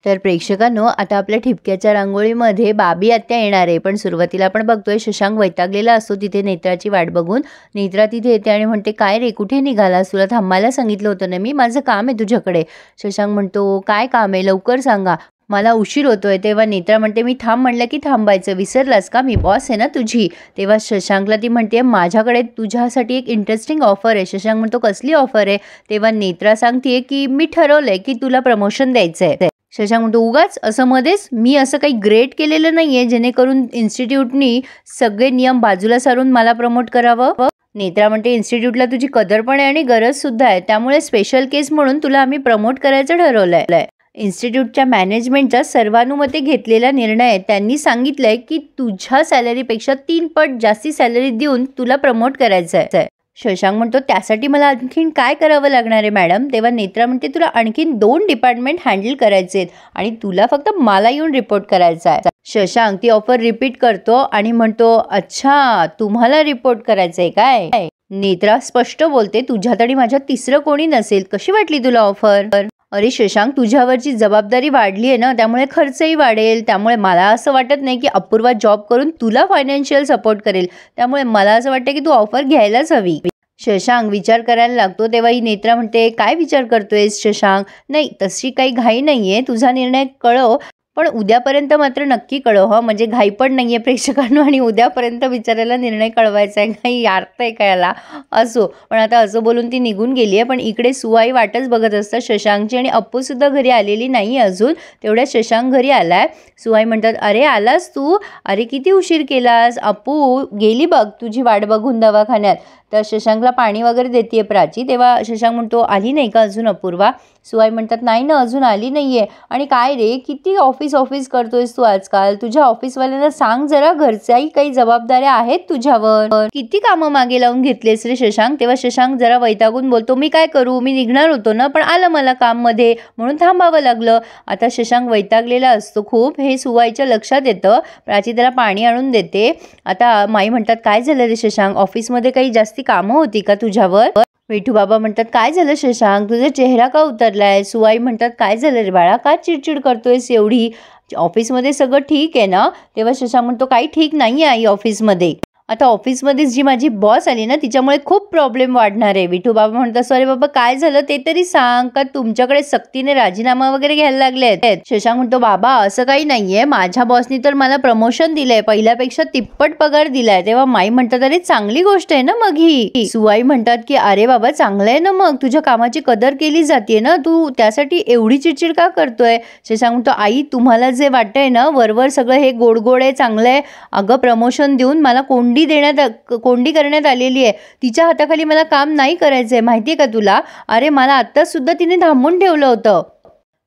तर प्रेक्षकांनो, आता आपल्या ठिपक्याच्या रांगोळीमध्ये बाबी आत्या येणार आहे. पण सुरुवातीला आपण बघतोय शशांक वैतागलेला असतो तिथे नेत्राची वाट बघून. नेत्रा तिथे येते आणि म्हणते, काय रे, कुठे निघालास? तुला थांबायला सांगितलं होतं ना मी, माझं काम आहे तुझ्याकडे. शशांक म्हणतो, काय काम आहे, लवकर सांगा, मला उशीर होतोय. तेव्हा नेत्रा म्हणते, मी थांब म्हणलं की थांबायचं, विसरलास का, मी बॉस आहे ना तुझी. तेव्हा शशांकला ती म्हणते, माझ्याकडे तुझ्यासाठी एक इंटरेस्टिंग ऑफर आहे. शशांक म्हणतो, कसली ऑफर आहे? तेव्हा नेत्रा सांगते की मी ठरवलंय की तुला प्रमोशन द्यायचं आहे. शशांक म्हणतो, उगाच असं मध्येच? मी असं काही ग्रेट केलेलं नाहीये जेणेकरून इन्स्टिट्यूटनी सगळे नियम बाजूला सारून मला प्रमोट करावं. नेत्रा म्हणते, इन्स्टिट्यूटला तुझी कदर पण आहे आणि गरज सुद्धा आहे, त्यामुळे स्पेशल केस म्हणून तुला आम्ही प्रमोट करायचं ठरवलंय. इन्स्टिट्यूटच्या मॅनेजमेंटचा सर्वानुमते घेतलेला निर्णय आहे. त्यांनी सांगितलंय की तुझ्या सॅलरीपेक्षा 3 पट जास्ती सॅलरी देऊन तुला प्रमोट करायचं आहे. शशांक म्हणतो, त्यासाठी मला आणखीन काय करावं लागणार आहे मॅडम? तेव्हा नेत्रा म्हणते, तुला आणखीन 2 डिपार्टमेंट हँडल करायचे आहेत आणि तुला फक्त मला येऊन रिपोर्ट करायचा आहे. शशांक ती ऑफर रिपीट करतो आणि म्हणतो, अच्छा, तुम्हाला रिपोर्ट करायचं आहे काय? नेत्रा स्पष्ट बोलते, तुझ्यात आणि माझ्यात तिसरं कोणी नसेल. कशी वाटली तुला ऑफर? अरे शशांक, तुझ्यावरची जबाबदारी वाढली आहे ना, त्यामुळे खर्चही वाढेल. त्यामुळे मला असं वाटत नाही की अपूर्वा जॉब करून तुला फायनान्शियल सपोर्ट करेल. त्यामुळे मला असं वाटतं की तू ऑफर घ्यायलाच हवी. शशांक विचार करायला लागतो. तेव्हा ही नेत्रा म्हणते, काय विचार करतोयस शशांक? नाही, तशी काही घाई नाहीये, तुझा निर्णय कळव, पण उद्यापर्यंत मात्र नक्की कळव हं. म्हणजे घाई पण नाहीये प्रेक्षकांनो, आणि उद्यापर्यंत विचारायला निर्णय कळवायचा आहे. काही अर्थ आहे का याला? असो, पण आता असं बोलून ती निघून गेली आहे. पण इकडे सुवाई वाटच बघत असतात शशांकची, आणि अप्पू सुद्धा घरी आलेली नाही अजून. तेवढ्यात शशांक घरी आलाय. सुवाई म्हणतात, अरे आलास तू? अरे किती उशीर केलास? अप्पू गेली बघ तुझी वाट बघून दवाखान्यात. तर शशांकला पाणी वगैरे देते प्राची. तेव्हा शशांक म्हणतो, आली नाही का अजून अपूर्वा? सुवाई म्हणतात, नाही ना, अजून आली नाहीये. आणि काय रे, किती ऑफिस करतोयस तू आजकाल? तुझ्या ऑफिसवाल्यांना सांग जरा, घरच्याही काही जबाबदाऱ्या आहेत तुझ्यावर. किती कामं मागे लावून घेतलेस रे शशांक? तेव्हा शशांक जरा वैतागून बोलतो, मी काय करू, मी निघणार होतो ना, पण आलं मला काम मध्ये म्हणून थांबावं लागलं. आता शशांक वैतागलेला असतो खूप, हे सुवाईच्या लक्षात येतं. प्राची त्याला पाणी आणून देते. आता माई म्हणतात, काय झालं रे शशांक, ऑफिसमध्ये काही जास्ती कामं होती का तुझ्यावर? विठू बाबा म्हणतात, काय झालं शशांक, तुझा चेहरा का उतरलाय? सुवाई म्हणतात, काय झालं रे बाळा, का चिडचिड करतोयस एवढी? ऑफिसमध्ये सगळं ठीक आहे ना? तेव्हा शशांक म्हणतो, काही ठीक नाही आहे ऑफिसमध्ये. आता ऑफिसमध्ये जी माझी बॉस आली ना, तिच्यामुळे खूप प्रॉब्लेम वाढणार आहे. विठू बाबा म्हणतात, अरे बाबा काय झालं ते तरी सांग, का तुमच्याकडे सक्तीने राजीनामा वगैरे घ्यायला लागलेत? शशांक म्हणतो, बाबा असं काही नाहीये, माझ्या बॉसनी तर मला प्रमोशन दिलंय, पहिल्यापेक्षा तिप्पट पगार दिलाय. तेव्हा माई म्हणतात, अरे चांगली गोष्ट आहे ना मग ही. सुवाई म्हणतात की अरे बाबा चांगलं आहे ना, मग तुझ्या कामाची कदर केली जाते ना, तू त्यासाठी एवढी चिडचिड का करतोय? शशांक म्हणतो, आई तुम्हाला जे वाटतंय ना वरवर सगळं हे गोड आहे, चांगलं आहे, अगं प्रमोशन देऊन मला कोंडी करण्यात आलेली आहे. तिच्या हाताखाली मला काम नाही करायचंय, माहितीये का तुला? अरे मला आत्ताच सुद्धा तिने थांबून ठेवलं होतं.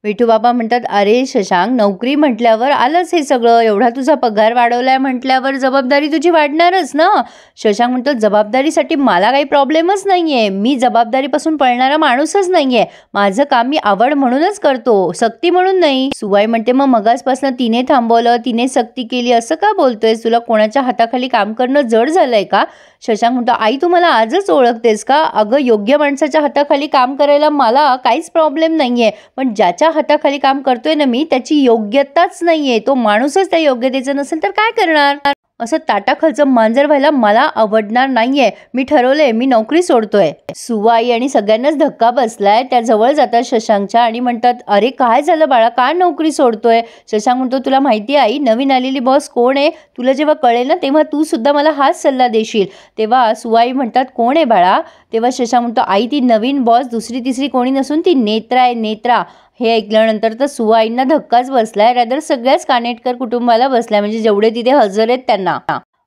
विठू बाबा म्हणतात, अरे शशांक, नोकरी म्हटल्यावर आलंच हे सगळं, एवढा तुझा पगार वाढवलाय म्हटल्यावर जबाबदारी तुझी वाढणारच ना. शशांक म्हणतो, जबाबदारीसाठी मला काही प्रॉब्लेमच नाहीये, मी जबाबदारीपासून पळणारा माणूसच नाहीये, माझं काम मी आवड म्हणूनच करतो, सक्ती म्हणून नाही. सुवाई म्हणते, मग मगासपासून तिने थांबवलं, तिने सक्ती केली, असं का बोलतोयस? तुला कोणाच्या हाताखाली काम करणं जड झालंय का? शशांक म्हणतो, आई तू मला आजच ओळखतेस का? अगं योग्य माणसाच्या हाताखाली काम करायला मला काहीच प्रॉब्लेम नाहीये, पण ज्याच्या हाताखाली काम करतोय ना मी, त्याची योग्यताच नाहीये, तो माणूसच त्या योग्यतेचा नसेल तर काय करणार? असं ताटाखालचं मांजर व्हायला मला आवडणार नाहीये, मी ठरवलंय, मी नोकरी सोडतोय. सुवाई आणि सगळ्यांनाच धक्का बसलाय. त्या जवळ जातात शशांकच्या आणि म्हणतात, अरे काय झालं बाळा, का नोकरी सोडतोय? शशांक म्हणतो, तुला माहिती आहे आई, नवीन आलेली बॉस कोण आहे? तुला जेव्हा कळेल ना तेव्हा तू सुद्धा मला हाच सल्ला देशील. तेव्हा सुवाई म्हणतात, कोण आहे बाळा? तेव्हा शशांक म्हणतो, आई ती नवीन बॉस दुसरी तिसरी कोणी नसून ती नेत्रा आहे, नेत्रा. हे ऐकल्यानंतर तर सुवाईंना धक्काच बसलाय, रादर सगळ्याच कानेटकर कुटुंबाला बसलाय, म्हणजे जेवढे तिथे हजर आहेत त्यांना.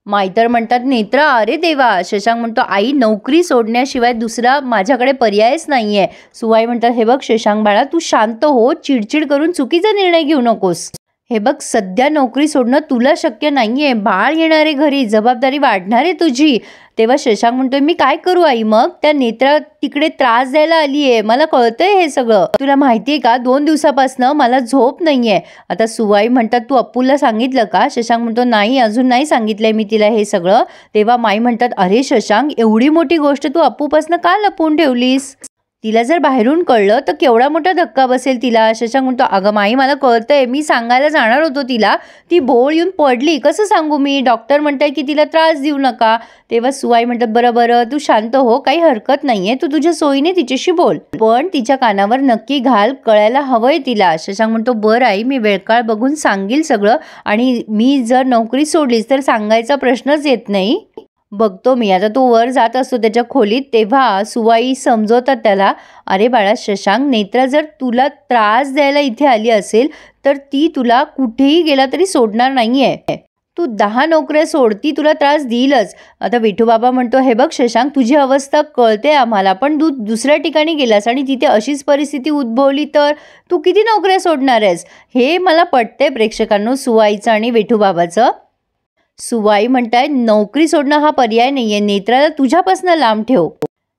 माईतर म्हणतात, नेत्रा, अरे देवा. शशांक म्हणतो, आई नोकरी सोडण्याशिवाय दुसरा माझ्याकडे पर्यायच नाहीये. सुवाई म्हणतात, हे बघ शशांक बाळा, तू शांत हो, चिडचिड करून चुकीचा निर्णय घेऊ नकोस. हे बघ, सध्या नोकरी सोडणं तुला शक्य नाहीये, बाळ येणारे घरी, जबाबदारी वाढणार आहे तुझी. तेव्हा शशांक म्हणतोय, मी काय करू आई? मग त्या नेत्रा तिकडे त्रास द्यायला आलीये, मला कळतंय हे सगळं. तुला माहितीये का, 2 दिवसापासून मला झोप नाहीये. आता सुवाई म्हणतात, तू अप्पूला सांगितलं का? शशांक म्हणतो, नाही, अजून नाही सांगितलंय मी तिला हे सगळं. तेव्हा माई म्हणतात, अरे शशांक, एवढी मोठी गोष्ट तू अप्पूपासून का लपवून ठेवलीस? तिला जर बाहेरून कळलं तर केवढा मोठा धक्का बसेल तिला. शशांक म्हणतो, अगं माई मला कळतंय, मी सांगायला जाणार होतो तिला, ती भोळ येऊन पडली, कसं सांगू मी, डॉक्टर म्हणताय की तिला त्रास देऊ नका. तेव्हा सुवाई म्हणतात, बरं बरं तू शांत हो, काही हरकत नाहीये, तू तुझ्या सोयीने तिच्याशी बोल, पण तिच्या कानावर नक्की घाल, कळायला हवंय तिला. शशांक म्हणतो, बरं आई, मी वेळकाळ बघून सांगेल सगळं, आणि मी जर नोकरी सोडलीस तर सांगायचा प्रश्नच येत नाही, बघतो मी. आता तो वर जात असतो त्याच्या खोलीत, तेव्हा सुवाई समजवतात त्याला, अरे बाळा शशांक, नेत्रा जर तुला त्रास द्यायला इथे आली असेल तर ती तुला कुठेही गेला तरी सोडणार नाहीये. तू 10 नोकऱ्या सोड, ती तुला त्रास देईलच. आता विठूबाबा म्हणतो, हे बघ शशांक, तुझी अवस्था कळते आम्हाला, पण तू दुसऱ्या ठिकाणी गेलास आणि तिथे अशीच परिस्थिती उद्भवली तर तू किती नोकऱ्या सोडणार आहेस. हे मला पटते प्रेक्षकांनो, सुवाईचं आणि विठूबाबाचं. सुवाई म्हणताय, नोकरी सोडणं हा पर्याय नाहीये, नेत्राला तुझ्यापासून लांब ठेव.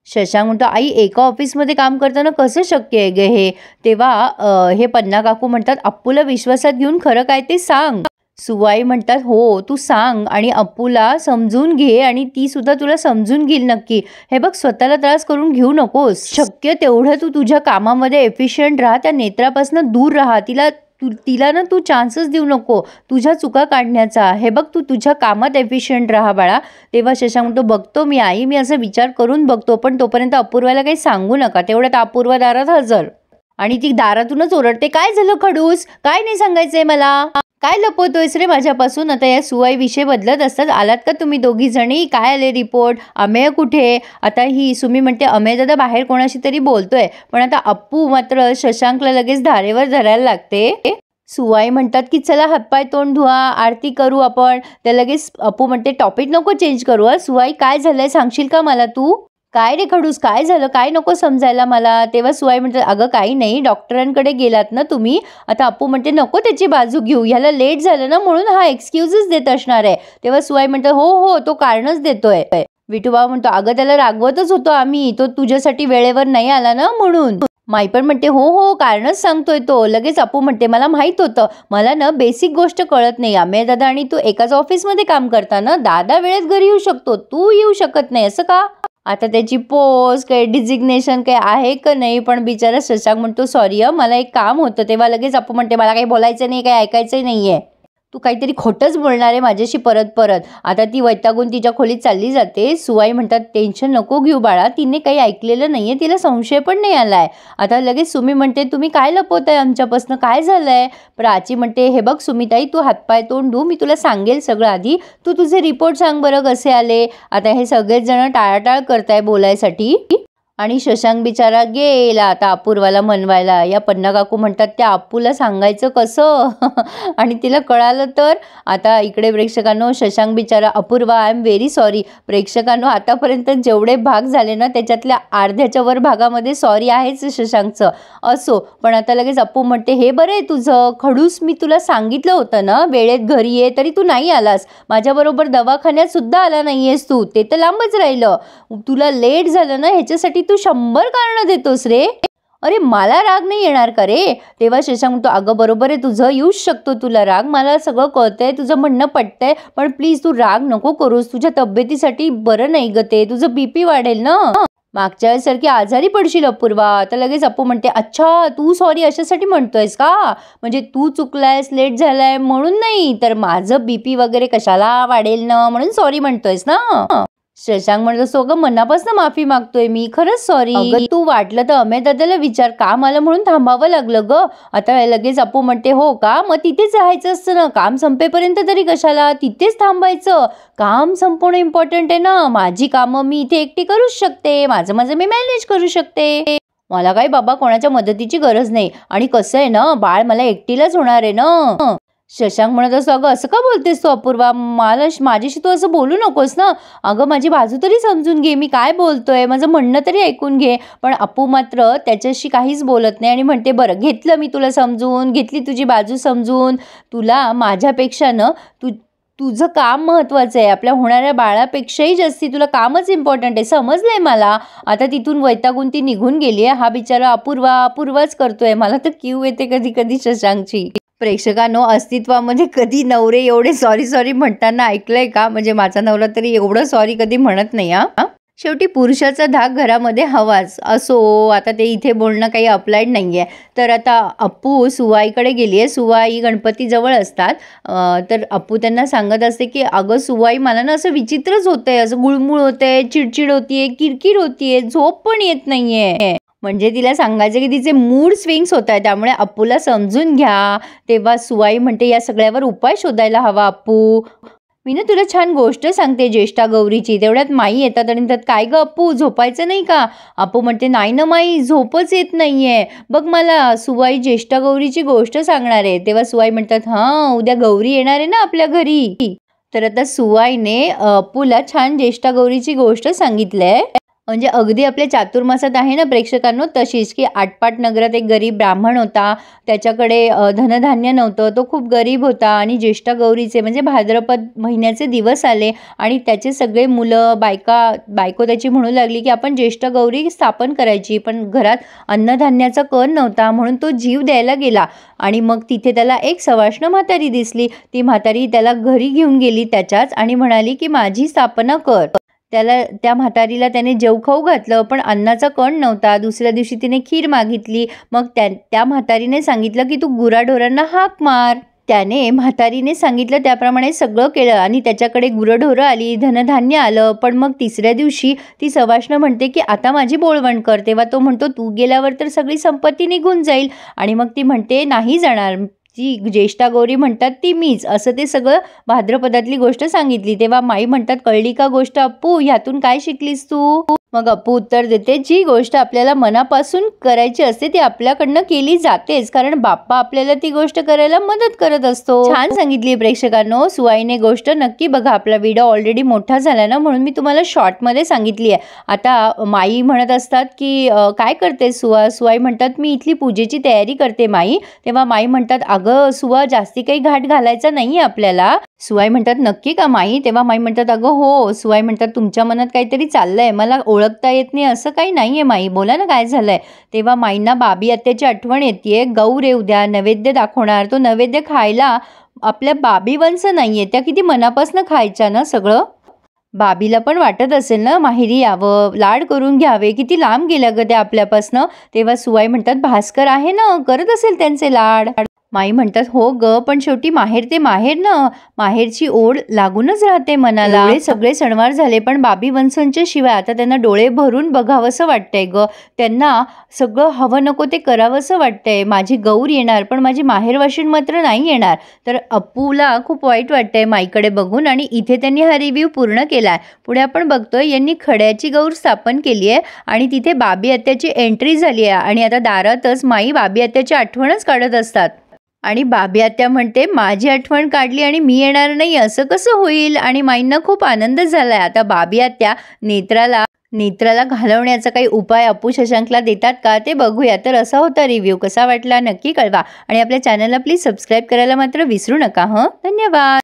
शशांक म्हणतो, आई एका ऑफिसमध्ये काम करताना कसं शक्य आहे गे हे. तेव्हा हे पन्ना काकू म्हणतात, अप्पूला विश्वासात घेऊन खरं काय ते सांग. सुवाई म्हणतात, हो तू सांग आणि अप्पूला समजून घे आणि ती सुद्धा तुला समजून घेईल नक्की. हे बघ, स्वतःला त्रास करून घेऊ नकोस, शक्य तेवढं तू तुझ्या कामामध्ये एफिशियंट राहा, त्या नेत्रापासून दूर राहा, तिला ना तू चान्सेस देऊ नको तुझ्या चुका काढण्याचा. हे बघ, तू तुझ्या कामात एफिशियंट राहा बाळा. तेव्हा शशांक म्हणतो, बघतो मी आई, मी असं विचार करून बघतो, पण तोपर्यंत अपूर्वाला काही सांगू नका. तेवढ्यात अपूर्वा दारात हजर, आणि ती दारातूनच ओरडते, काय झालं खडूस, काय नाही सांगायचंय मला, काय लपवतोयस रे माझ्यापासून. आता या सुवाई विषय बदलत असतात, आलात का तुम्ही दोघी जणी, काय आले रिपोर्ट, अमेय कुठे. आता ही सुमी म्हणते, अमेय दादा बाहेर कोणाशी तरी बोलतोय, पण आता अप्पू मात्र शशांकला लगेच धारेवर धरायला लागते. सुवाई म्हणतात की चला हातपाय तोंड धुवा, आरती करू आपण. तर लगेच अप्पू म्हणते, टॉपिक नको चेंज करू. सुवाई, काय झालंय सांगशील का मला तू, काय रे खडूस, काय झालं, काय नको समजायला मला. तेव्हा सुवाई म्हणतात, अगं काही नाही, डॉक्टरांकडे गेलात ना तुम्ही. आता अप्पू म्हणते, नको त्याची बाजू घेऊ, ह्याला लेट झालं ना म्हणून हा एक्सक्यूजेस देत असणार आहे. तेव्हा सुवाई म्हणतात, हो हो तो कारणच देतोय. विठूबाबा म्हणतो, अगं त्याला रागवतच होतो आम्ही, तो तुझ्यासाठी वेळेवर नाही आला ना म्हणून. माई पण म्हणते, हो हो कारणच सांगतोय तो. लगेच अप्पू म्हणते, मला माहित होतं, मला ना बेसिक गोष्ट कळत नाही, अमेय दादा आणि तू एकाच ऑफिसमध्ये काम करताना दादा वेळेत घरी येऊ शकतो, तू येऊ शकत नाही, असं का. आता त्याची पोस्ट काही डिझिग्नेशन काही आहे का नाही, पण बिचारा शशांक म्हणतो, सॉरी मला एक काम होतं. तेव्हा लगेच अप्पू म्हणते, मला काही बोलायचं नाही, काही ऐकायचं नाहीये, तू काहीतरी खोटंच बोलणार आहे माझ्याशी परत परत. आता ती वैतागून तिच्या खोलीत चालली जाते. सुवाई म्हणतात, टेन्शन नको घेऊ बाळा, तिने काही ऐकलेलं नाहीये, तिला संशय पण नाही आलाय. आता लगेच सुमी म्हणते, तुम्ही काय लपवताय आमच्यापासून, काय झालंय. प्राची म्हणते, हे बघ सुमिताई, तू हातपाय तोंड धु, मी तुला सांगेल सगळं, आधी तू तुझे रिपोर्ट सांग बरं कसे आले. आता हे सगळेच जण टाळाटाळ करताय बोलायसाठी, आणि शशांक बिचारा गेला आता अपूर्वाला मनवायला. या पन्ना काकू म्हणतात, त्या अप्पूला सांगायचं कसं आणि तिला कळालं तर. आता इकडे प्रेक्षकांनो, शशांक बिचारा, Apurva I am very sorry. प्रेक्षकांनो, आतापर्यंत जेवढे भाग झाले ना त्याच्यातल्या अर्ध्याच्या वर भागामध्ये सॉरी आहेच शशांकचं, असो. पण आता लगेच अप्पू म्हणते, हे बरं आहे तुझं खडूस, मी तुला सांगितलं होतं ना वेळेत घरी ये, तरी तू नाही आलास, माझ्याबरोबर दवाखान्यात सुद्धा आला नाहीयेस तू, ते तर लांबच राहिलं, तुला लेट झालं ना ह्याच्यासाठी तू 100 कारणं देतोस रे. अरे मला राग नाही येणार का रे. तेव्हा शशांक म्हणतो, अगं बरोबर आहे तुझं, येऊच शकतो तुला राग, मला सगळं कळतंय, तुझं म्हणणं पटतंय, पण प्लीज तू राग नको करूस, तुझ्या तब्येतीसाठी बरं नाही ग ते, तुझं बीपी वाढेल ना, मागच्या वेळेसारखी आजारी पडशील अपूर्वा. आता लगेच अप्पू म्हणते, अच्छा तू सॉरी अशासाठी म्हणतोयस का, म्हणजे तू चुकलायस, लेट झालाय म्हणून नाही, तर माझं बीपी वगैरे कशाला वाढेल ना म्हणून सॉरी म्हणतोयस ना. शशांक म्हणतो, सो ग मनापासून माफी मागतोय मी, खरंच सॉरी. तू वाटलं तर अमेय दादाला विचार, काम आलं म्हणून थांबावं लागलं ग. आता लगेच अप्पू म्हणते, हो का, मग तिथेच राहायचं असतं ना, काम संपेपर्यंत तरी कशाला तिथेच थांबायचं, काम संपवणं इम्पॉर्टंट आहे ना, माझी कामं मी इथे एकटी करूच शकते, माझं मी मॅनेज करू शकते, मला काही बाबा कोणाच्या मदतीची गरज नाही, आणि कसं आहे ना बाळ मला एकटीलाच होणार आहे ना. शशांक म्हणत असतो, अगं असं का बोलतेस तू अपूर्वा, माझ्याशी तू असं बोलू नकोस ना, अगं माझी बाजू तरी समजून घे, मी काय बोलतोय, माझं म्हणणं तरी ऐकून घे. पण अप्पू मात्र त्याच्याशी काहीच बोलत नाही आणि म्हणते, बरं घेतलं मी तुला समजून, घेतली तुझी बाजू समजून, तुला माझ्यापेक्षा ना तुझं काम महत्वाचं आहे, आपल्या होणाऱ्या बाळापेक्षाही जास्ती तुला कामच इम्पॉर्टंट आहे, समजलंय मला. आता तिथून वैतागून ती निघून गेली आहे. हा बिचारा अपूर्वाच करतोय. मला तर क्यू येते कधी कधी शशांकची. प्रेक्षकांनो, अस्तित्वामध्ये कधी नवरे एवढे सॉरी म्हणताना ऐकलंय का, म्हणजे माझा नवरा तरी एवढं सॉरी कधी म्हणत नाही. शेवटी पुरुषाचा धाक घरामध्ये हवाच असो. आता ते इथे बोलणं काही अप्लाइड नाही आहे. तर आता अप्पू सुवाईकडे गेली आहे. सुवाई गणपतीजवळ असतात. तर अप्पू त्यांना सांगत असते की अगं सुवाई, मला ना असं विचित्रच होतंय, असं गुळमुळ होतंय, चिडचिड होतीये, किरकिर होतीये, झोप पण येत नाहीये. म्हणजे तिला सांगायचं की तिचे मूड स्विंग्स होत आहे, त्यामुळे अप्पूला समजून घ्या. तेव्हा सुवाई म्हणते या सगळ्यावर उपाय शोधायला हवा अप्पू. मी ना तुला छान गोष्ट सांगते ज्येष्ठा गौरीची. तेवढ्यात माई येतात आणि म्हणतात काय ग अप्पू, झोपायचं नाही का? अप्पू म्हणते नाही ना माई, झोपच येत नाहीये. बघ मला सुवाई ज्येष्ठा गौरीची गोष्ट सांगणार आहे. तेव्हा सुवाई म्हणतात हां, उद्या गौरी येणार आहे ना आपल्या घरी. तर आता सुवाईने अप्पूला छान ज्येष्ठा गौरीची गोष्ट सांगितलंय. म्हणजे अगदी आपल्या चातुर्मासात आहे ना प्रेक्षकांनो तशीच, की आटपाट नगरात एक गरीब ब्राह्मण होता. त्याच्याकडे धनधान्य नव्हतं, तो खूप गरीब होता. आणि ज्येष्ठा गौरीचे म्हणजे भाद्रपद महिन्याचे दिवस आले आणि त्याचे सगळे मुलं बायको त्याची म्हणू लागली की आपण ज्येष्ठा गौरी स्थापन करायची, पण घरात अन्नधान्याचा कण नव्हता, म्हणून तो जीव द्यायला गेला. आणि मग तिथे त्याला एक सवाष्ण म्हातारी दिसली. ती म्हातारी त्याला घरी घेऊन गेली त्याच्याच आणि म्हणाली की माझी स्थापना कर. त्या म्हातारीला त्याने जेवखाऊ घातलं, पण अन्नाचा कण नव्हता. दुसऱ्या दिवशी तिने खीर मागितली. मग त्या म्हातारीने सांगितलं की तू गुराढोरांना हाक मार. त्याने म्हातारीने सांगितलं त्याप्रमाणे सगळं केलं आणि त्याच्याकडे गुरढोरं आली, धनधान्य आलं. पण मग तिसऱ्या दिवशी ती सवाष्ण म्हणते की आता माझी बोळवण कर. तेव्हा तो म्हणतो तू गेल्यावर तर सगळी संपत्ती निघून जाईल. आणि मग ती म्हणते नाही जाणार, जी ज्येष्ठा गौरी म्हणतात ती मीच. असं ते सगळं भाद्रपदातली गोष्ट सांगितली. तेव्हा माई म्हणतात कळली का गोष्ट अप्पू, ह्यातून काय शिकलीस तू? मग अप्पू उत्तर देते जी गोष्ट आपल्याला मनापासून करायची असते ती आपल्याकडनं केली जातेच, कारण बाप्पा आपल्याला ती गोष्ट करायला मदत करत असतो. छान सांगितली प्रेक्षकांनो. सुवाईने गोष्ट नक्की बघा. आपला व्हिडिओ ऑलरेडी मोठा झाला ना, म्हणून मी तुम्हाला शॉर्टमध्ये सांगितली आहे. आता माई म्हणत असतात की काय करते सुवाई म्हणतात मी इथली पूजेची तयारी करते माई. तेव्हा माई म्हणतात अगं सुवा, जास्ती काही घाट घालायचा नाही आपल्याला. सुवाई म्हणतात नक्की का माई? तेव्हा माई म्हणतात अगं हो. सुवाई म्हणतात तुमच्या मनात काहीतरी चाललंय, मला ओळखता येत नाही असं काही नाहीये माई, बोला ना काय झालंय. तेव्हा माईंना बाबी आत्याची आठवण येते. गौर आहे उद्या, नैवेद्य दाखवणार. तो नैवेद्य खायला आपल्या बाबी वंश नाहीये, त्या किती मनापासून खायच्या ना सगळं. बाबीला पण वाटत असेल ना माहेरी यावं, लाड करून घ्यावे, किती लांब गेल्या ग त्या आपल्यापासनं. तेव्हा सुवाई म्हणतात भास्कर आहे ना, करत असेल त्यांचे लाड. माई म्हणतात हो ग, पण शेवटी माहेर ते माहेर ना, माहेरची ओढ लागूनच राहते मनाला. डोळे सगळे सणवार झाले, पण बाबी वंशांच्या शिवाय आता त्यांना डोळे भरून बघावंसं वाटतंय ग. त्यांना सगळं हवं नको ते करावंसं वाटतंय. माझी गौर येणार, पण माझी माहेरवाशीण मात्र नाही येणार. तर अप्पूला खूप वाईट वाटतंय माईकडे बघून आणि इथे त्यांनी हा रिव्ह्यू पूर्ण केलाय. पुढे आपण बघतोय यांनी खड्याची गौर स्थापन केली आहे आणि तिथे बाबी आत्याची एंट्री झाली आहे आणि आता दारातच माई बाबी आत्याची आठवणच काढत असतात. आणि बाबी आत्या म्हणते माझी आठवण काढली आणि मी येणार नाही असं कसं होईल. आणि माईंना खूप आनंद झालाय. आता बाबी आत्या नेत्राला घालवण्याचा काही उपाय अप्पू शशांकला देतात का ते बघूया. तर असा होता रिव्ह्यू. कसा वाटला नक्की कळवा आणि आपल्या चॅनलला प्लीज सबस्क्राईब करायला मात्र विसरू नका. धन्यवाद.